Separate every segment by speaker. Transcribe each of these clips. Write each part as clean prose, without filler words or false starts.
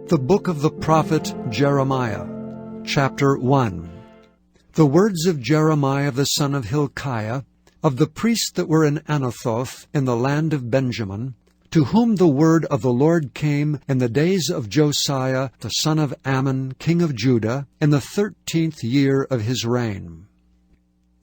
Speaker 1: The book of the prophet Jeremiah, chapter 1. The words of Jeremiah the son of Hilkiah, of the priests that were in Anathoth in the land of Benjamin, to whom the word of the Lord came in the days of Josiah the son of Ammon, king of Judah, in the 13th year of his reign.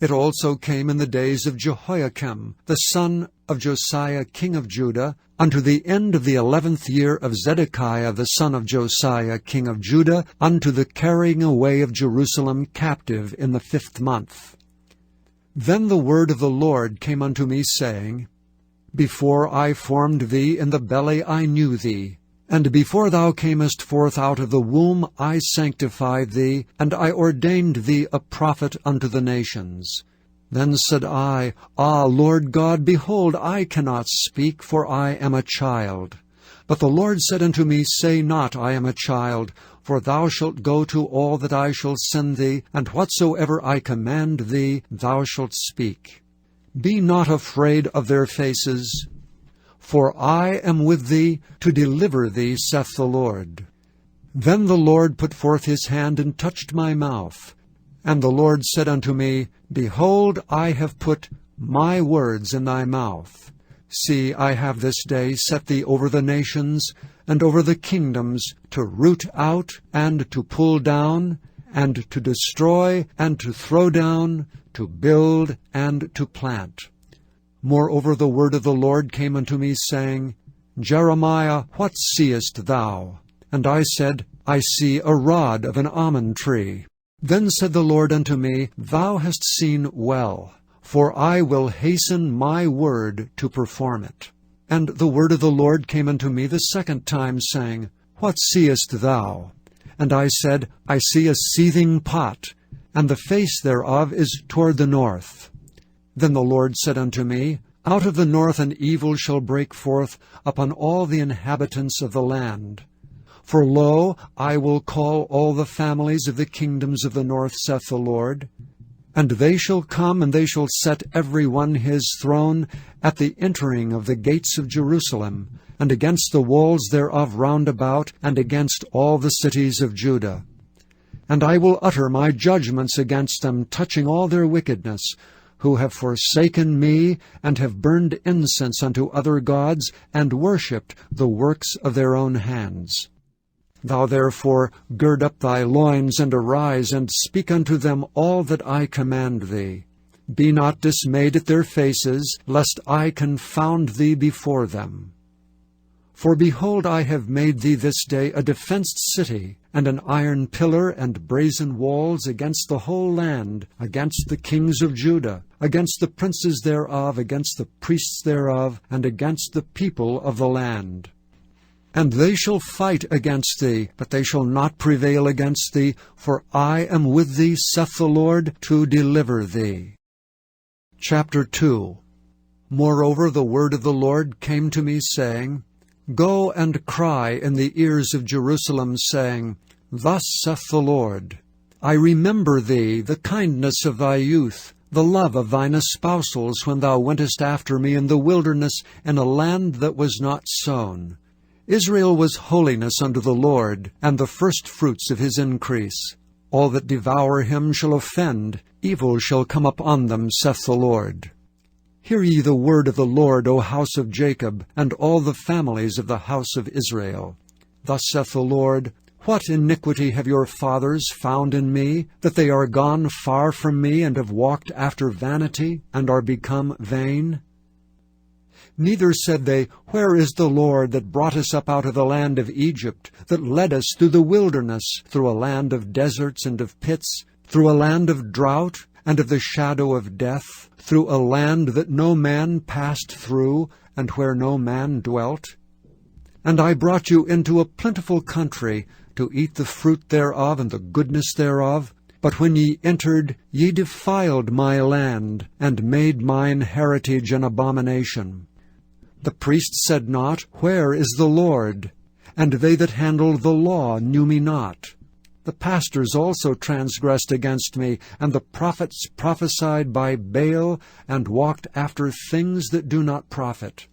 Speaker 1: It also came in the days of Jehoiakim, the son of Josiah, king of Judah, unto the end of the 11th year of Zedekiah, the son of Josiah, king of Judah, unto the carrying away of Jerusalem captive in the 5th month. Then the word of the Lord came unto me, saying, Before I formed thee in the belly I knew thee, and before thou camest forth out of the womb I sanctified thee, and I ordained thee a prophet unto the nations. Then said I, Ah, Lord God, behold, I cannot speak, for I am a child. But the Lord said unto me, Say not, I am a child, for thou shalt go to all that I shall send thee, and whatsoever I command thee, thou shalt speak. Be not afraid of their faces, for I am with thee to deliver thee, saith the Lord. Then the Lord put forth his hand and touched my mouth. And the Lord said unto me, Behold, I have put my words in thy mouth. See, I have this day set thee over the nations, and over the kingdoms, to root out, and to pull down, and to destroy, and to throw down, to build, and to plant. Moreover the word of the Lord came unto me, saying, Jeremiah, what seest thou? And I said, I see a rod of an almond tree. Then said the Lord unto me, Thou hast seen well, for I will hasten my word to perform it. And the word of the Lord came unto me the 2nd time, saying, What seest thou? And I said, I see a seething pot, and the face thereof is toward the north. Then the Lord said unto me, Out of the north an evil shall break forth upon all the inhabitants of the land. For lo, I will call all the families of the kingdoms of the north, saith the Lord. And they shall come, and they shall set every one his throne at the entering of the gates of Jerusalem, and against the walls thereof round about, and against all the cities of Judah. And I will utter my judgments against them, touching all their wickedness, who have forsaken me, and have burned incense unto other gods, and worshipped the works of their own hands. Thou therefore gird up thy loins, and arise, and speak unto them all that I command thee. Be not dismayed at their faces, lest I confound thee before them. For behold, I have made thee this day a defenced city, and an iron pillar and brazen walls against the whole land, against the kings of Judah, against the princes thereof, against the priests thereof, and against the people of the land. And they shall fight against thee, but they shall not prevail against thee, for I am with thee, saith the Lord, to deliver thee. Chapter 2. Moreover the word of the Lord came to me, saying, Go and cry in the ears of Jerusalem, saying, Thus saith the Lord, I remember thee, the kindness of thy youth, the love of thine espousals, when thou wentest after me in the wilderness, in a land that was not sown. Israel was holiness unto the Lord, and the firstfruits of his increase. All that devour him shall offend, evil shall come upon them, saith the Lord. Hear ye the word of the Lord, O house of Jacob, and all the families of the house of Israel. Thus saith the Lord, What iniquity have your fathers found in me, that they are gone far from me, and have walked after vanity, and are become vain? Neither said they, Where is the Lord that brought us up out of the land of Egypt, that led us through the wilderness, through a land of deserts and of pits, through a land of drought and of the shadow of death, through a land that no man passed through, and where no man dwelt? And I brought you into a plentiful country, to eat the fruit thereof and the goodness thereof. But when ye entered, ye defiled my land, and made mine heritage an abomination. The priests said not, Where is the Lord? And they that handled the law knew me not. The pastors also transgressed against me, and the prophets prophesied by Baal, and walked after things that do not profit.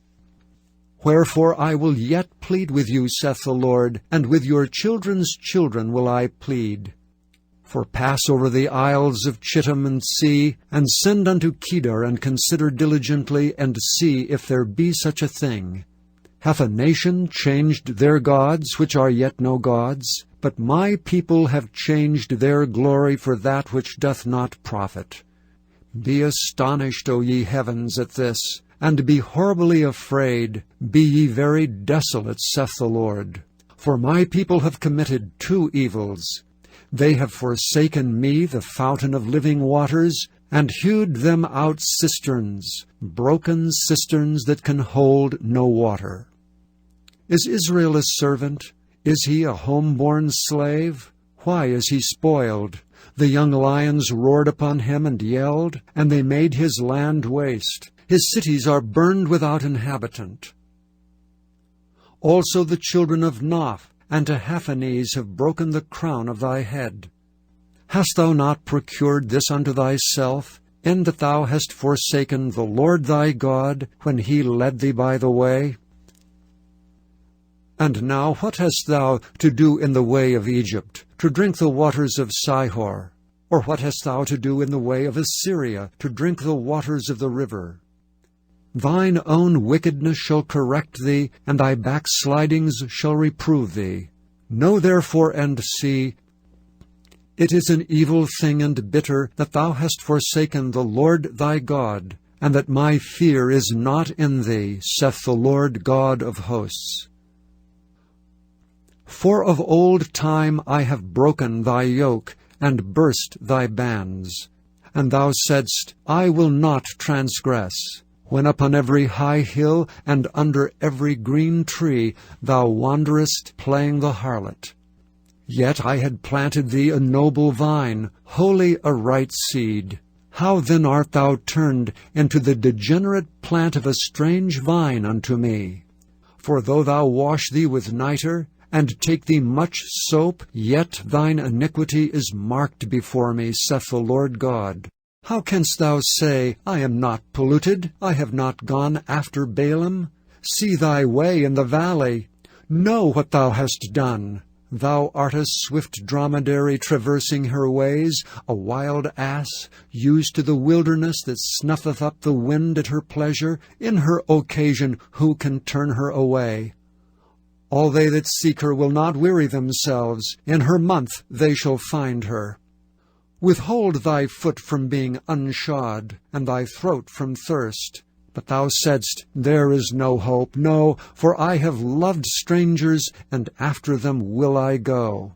Speaker 1: Wherefore I will yet plead with you, saith the Lord, and with your children's children will I plead. For pass over the isles of Chittim and see, and send unto Kedar, and consider diligently, and see if there be such a thing. Hath a nation changed their gods, which are yet no gods? But my people have changed their glory for that which doth not profit. Be astonished, O ye heavens, at this, and be horribly afraid. Be ye very desolate, saith the Lord. For my people have committed two evils. They have forsaken me, the fountain of living waters, and hewed them out cisterns, broken cisterns that can hold no water. Is Israel a servant? Is he a home-born slave? Why is he spoiled? The young lions roared upon him and yelled, and they made his land waste. His cities are burned without inhabitant. Also the children of Noph and Tahaphanes have broken the crown of thy head. Hast thou not procured this unto thyself, in that thou hast forsaken the Lord thy God, when he led thee by the way? And now what hast thou to do in the way of Egypt, to drink the waters of Sihor? Or what hast thou to do in the way of Assyria, to drink the waters of the river? Thine own wickedness shall correct thee, and thy backslidings shall reprove thee. Know therefore and see, it is an evil thing and bitter that thou hast forsaken the Lord thy God, and that my fear is not in thee, saith the Lord God of hosts. For of old time I have broken thy yoke, and burst thy bands. And thou saidst, I will not transgress. When upon every high hill, and under every green tree, thou wanderest playing the harlot. Yet I had planted thee a noble vine, wholly a right seed. How then art thou turned into the degenerate plant of a strange vine unto me? For though thou wash thee with nitre, and take thee much soap, yet thine iniquity is marked before me, saith the Lord God. How canst thou say, I am not polluted, I have not gone after Balaam? See thy way in the valley. Know what thou hast done. Thou art a swift dromedary traversing her ways, a wild ass, used to the wilderness that snuffeth up the wind at her pleasure. In her occasion who can turn her away? All they that seek her will not weary themselves. In her month they shall find her. Withhold thy foot from being unshod, and thy throat from thirst. But thou saidst, there is no hope. No, for I have loved strangers, and after them will I go.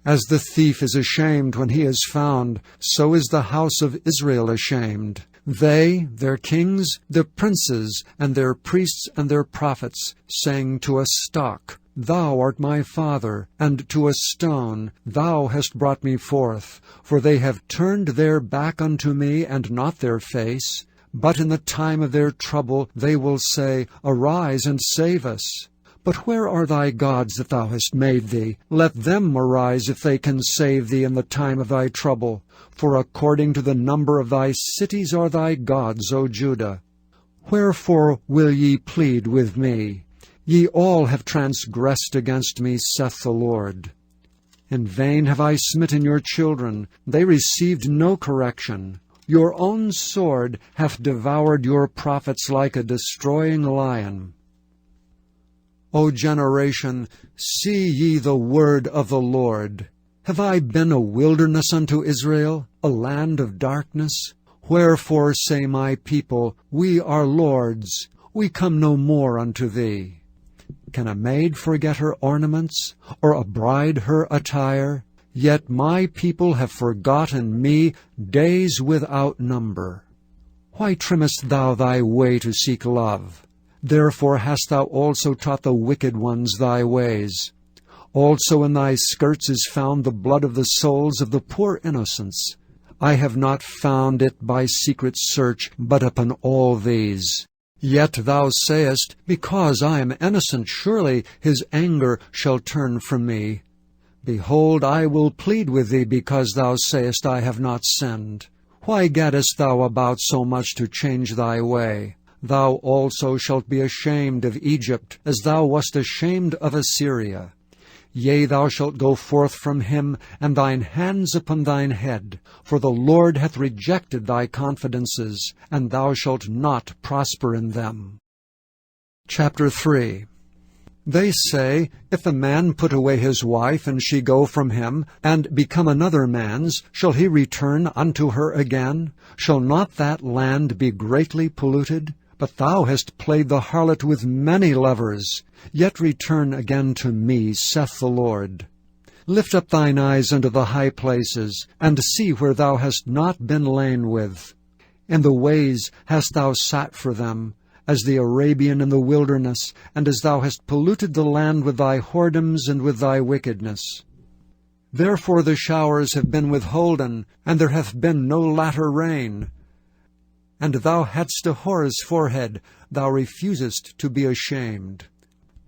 Speaker 1: As the thief is ashamed when he is found, so is the house of Israel ashamed. They, their kings, their princes, and their priests and their prophets, sang to a stock, Thou art my father, and to a stone, Thou hast brought me forth. For they have turned their back unto me, and not their face. But in the time of their trouble they will say, Arise and save us. But where are thy gods that thou hast made thee? Let them arise if they can save thee in the time of thy trouble. For according to the number of thy cities are thy gods, O Judah. Wherefore will ye plead with me? Ye all have transgressed against me, saith the Lord. In vain have I smitten your children. They received no correction. Your own sword hath devoured your prophets like a destroying lion. O generation, see ye the word of the Lord. Have I been a wilderness unto Israel, a land of darkness? Wherefore say my people, We are lords, we come no more unto thee. Can a maid forget her ornaments, or a bride her attire? Yet my people have forgotten me days without number. Why trimmest thou thy way to seek love? Therefore hast thou also taught the wicked ones thy ways. Also in thy skirts is found the blood of the souls of the poor innocents. I have not found it by secret search, but upon all these. Yet thou sayest, Because I am innocent, surely his anger shall turn from me. Behold, I will plead with thee, because thou sayest, I have not sinned. Why gaddest thou about so much to change thy way? thou also shalt be ashamed of Egypt, as thou wast ashamed of Assyria. Yea, thou shalt go forth from him, and thine hands upon thine head. For the Lord hath rejected thy confidences, and thou shalt not prosper in them. Chapter 3. They say, if a man put away his wife, and she go from him, and become another man's, shall he return unto her again? Shall not that land be greatly polluted? But thou hast played the harlot with many lovers. Yet return again to me, saith the Lord. Lift up thine eyes unto the high places, and see where thou hast not been lain with. In the ways hast thou sat for them, as the Arabian in the wilderness, and as thou hast polluted the land with thy whoredoms and with thy wickedness. Therefore the showers have been withholden, and there hath been no latter rain. And thou hadst a whore's forehead, thou refusest to be ashamed.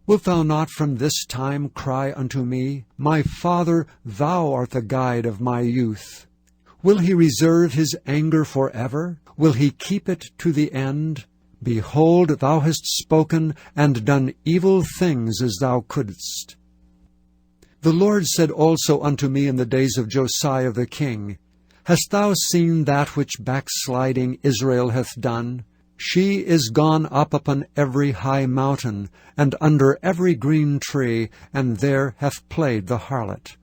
Speaker 1: Wilt thou not from this time cry unto me, My Father, thou art the guide of my youth? Will he reserve his anger forever? Will he keep it to the end? Behold, thou hast spoken, and done evil things as thou couldst. The Lord said also unto me in the days of Josiah the king, Hast thou seen that which backsliding Israel hath done? She is gone up upon every high mountain, and under every green tree, and there hath played the harlot.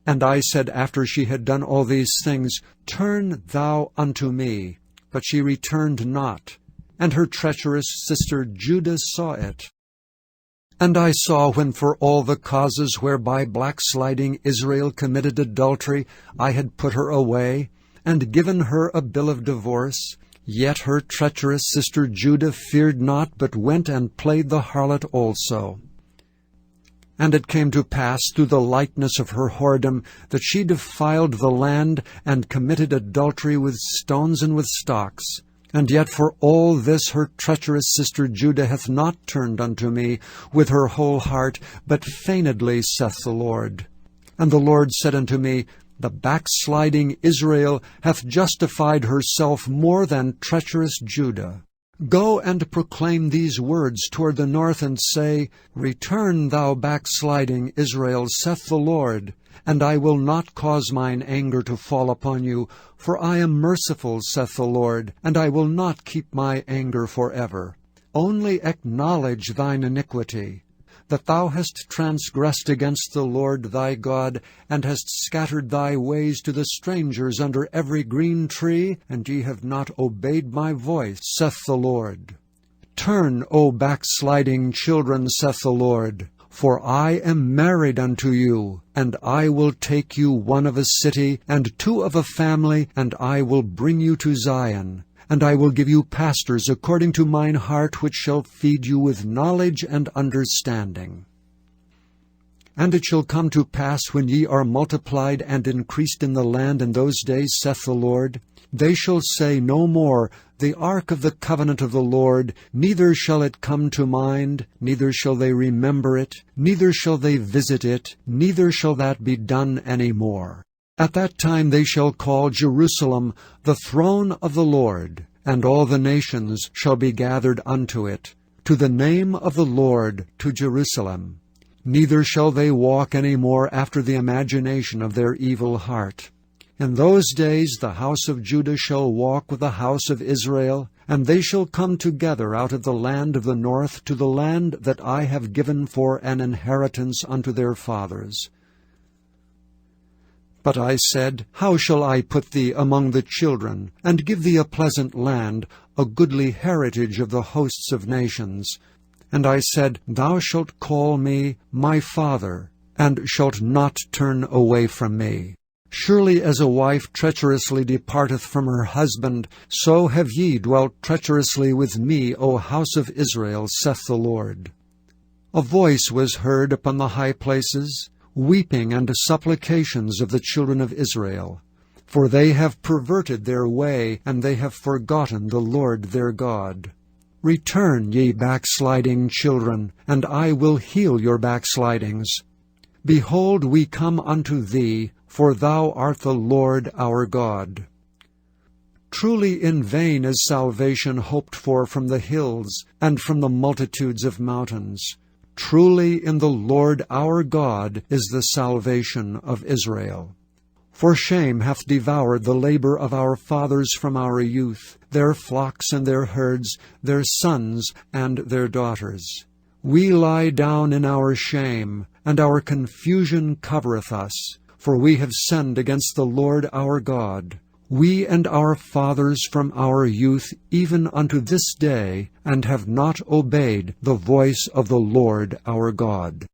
Speaker 1: And I said after she had done all these things, Turn thou unto me. But she returned not, and her treacherous sister Judah saw it. And I saw when for all the causes whereby backsliding Israel committed adultery, I had put her away, and given her a bill of divorce, yet her treacherous sister Judah feared not, but went and played the harlot also. And it came to pass through the likeness of her whoredom that she defiled the land, and committed adultery with stones and with stocks. And yet for all this her treacherous sister Judah hath not turned unto me with her whole heart, but feignedly, saith the Lord. And the Lord said unto me, The backsliding Israel hath justified herself more than treacherous Judah. Go and proclaim these words toward the north, and say, Return, thou backsliding Israel, saith the Lord, and I will not cause mine anger to fall upon you, for I am merciful, saith the Lord, and I will not keep my anger forever. Only acknowledge thine iniquity, that thou hast transgressed against the Lord thy God, and hast scattered thy ways to the strangers under every green tree, and ye have not obeyed my voice, saith the Lord. Turn, O backsliding children, saith the Lord, for I am married unto you, and I will take you one of a city, and two of a family, and I will bring you to Zion. And I will give you pastors according to mine heart, which shall feed you with knowledge and understanding. And it shall come to pass, when ye are multiplied and increased in the land in those days, saith the Lord, they shall say no more, The ark of the covenant of the Lord, neither shall it come to mind, neither shall they remember it, neither shall they visit it, neither shall that be done any more. At that time they shall call Jerusalem the throne of the Lord, and all the nations shall be gathered unto it, to the name of the Lord, to Jerusalem. Neither shall they walk any more after the imagination of their evil heart. In those days the house of Judah shall walk with the house of Israel, and they shall come together out of the land of the north to the land that I have given for an inheritance unto their fathers. But I said, How shall I put thee among the children, and give thee a pleasant land, a goodly heritage of the hosts of nations? And I said, Thou shalt call me my Father, and shalt not turn away from me. Surely as a wife treacherously departeth from her husband, so have ye dwelt treacherously with me, O house of Israel, saith the Lord. A voice was heard upon the high places, weeping and supplications of the children of Israel. For they have perverted their way, and they have forgotten the Lord their God. Return, ye backsliding children, and I will heal your backslidings. Behold, we come unto thee, for thou art the Lord our God. Truly in vain is salvation hoped for from the hills, and from the multitudes of mountains. Truly in the Lord our God is the salvation of Israel. For shame hath devoured the labor of our fathers from our youth, their flocks and their herds, their sons and their daughters. We lie down in our shame, and our confusion covereth us, for we have sinned against the Lord our God, we and our fathers from our youth even unto this day, and have not obeyed the voice of the Lord our God.